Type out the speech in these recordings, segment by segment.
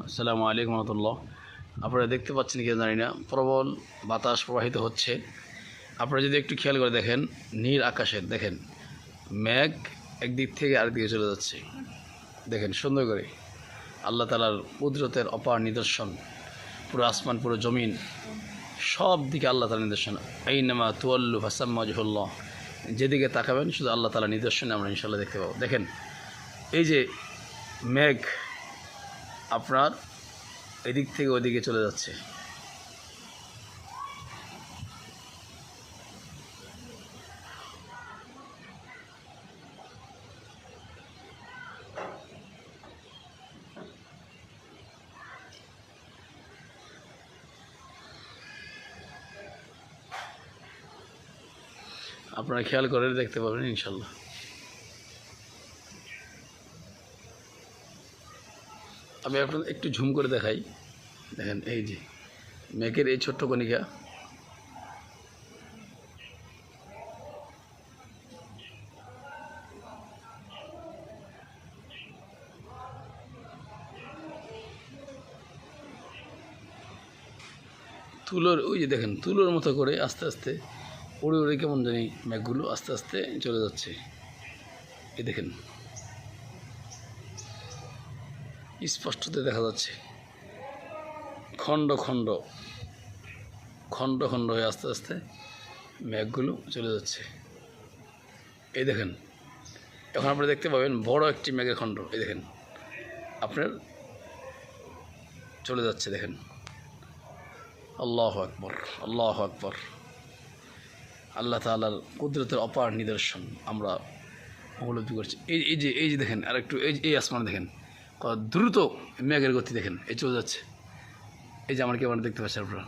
আসসালামু আলাইকুম রহমতুল্লাহ। আপনারা দেখতে পাচ্ছেন কি জানি না, প্রবল বাতাস প্রবাহিত হচ্ছে। আপনারা যদি একটু খেয়াল করে দেখেন, নীল আকাশের দেখেন মেঘ একদিক থেকে আরেক দিকে চলে যাচ্ছে। দেখেন সুন্দর করে আল্লাহ তাআলার কুদরতের অপার নিদর্শন। পুরো আসমান, পুরো জমিন, সব দিকে আল্লাহ তাআলার নিদর্শন। আইনামা তুয়াল্লু ফাসাম্মা ওয়াজহুল্লাহ, যেদিকে তাকাবেন শুধু আল্লাহ তাআলার নিদর্শন আমরা ইনশাআল্লাহ দেখতে পাবো। দেখেন এই যে মেঘ আপনার এদিক থেকে ওদিকে চলে যাচ্ছে। আপনারা খেয়াল করে দেখতে পাবেন ইনশাল্লাহ। আমি আপনাদের একটু ঝুম করে দেখাই। দেখেন এই যে মেঘের এই ছোট্ট কণিকা, তুলোর ওই যে দেখেন তুলোর মতো করে আস্তে আস্তে উড়ে উড়ে কেমন জানি মেঘগুলো আস্তে আস্তে চলে যাচ্ছে। এই দেখেন স্পষ্টতে দেখা যাচ্ছে খণ্ড খণ্ড খণ্ড খণ্ড হয়ে আস্তে আস্তে মেঘগুলো চলে যাচ্ছে। এই দেখেন এখন আপনারা দেখতে পাবেন বড় একটি মেঘের খণ্ড, এই দেখেন আপনার চলে যাচ্ছে। দেখেন আল্লাহু আকবার, আল্লাহু আকবার। আল্লাহ তাআলার কুদরতের অপার নিদর্শন আমরা উপলব্ধি করছি। এই যে দেখেন আর একটু এই আসমানে দেখেন কত দ্রুত মেঘের গতি, দেখেন এই চলে যাচ্ছে। এই যে আমার ক্যামেরা দেখতে পাচ্ছেন আপনারা,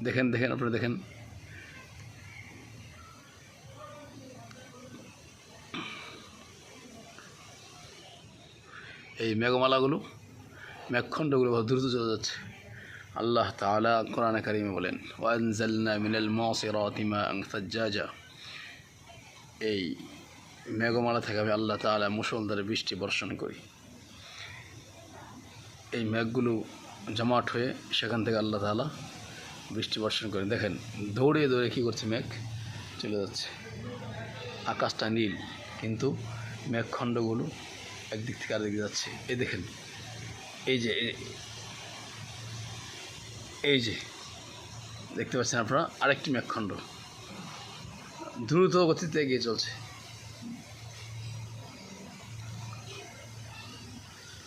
দেখেন দেখেন আপনারা দেখেন এই মেঘমালাগুলো, মেঘখণ্ডগুলো কত দ্রুত চলে যাচ্ছে। আল্লাহ তাআলা কোরআনে কারিমে বলেন, ওয়ানজালনা মিনাল মুসিরাতি মাআন সাজ্জাজা, এই মেঘমালা থেকে আমি আল্লাহ তাআলা মুষলধারে বৃষ্টি বর্ষণ করি। এই মেঘগুলো জমাট হয়ে সেখান থেকে আল্লাহ তাআলা বৃষ্টি বর্ষণ করেন। দেখেন দৌড়ে দৌড়ে কী করছে, মেঘ চলে যাচ্ছে। আকাশটা নীল কিন্তু মেঘখণ্ডগুলো একদিক থেকে আরেক দিকে যাচ্ছে। এই দেখেন এই যে দেখতে পাচ্ছেন আপনারা আরেকটি মেঘখণ্ড দ্রুত গতিতে এগিয়ে চলছে।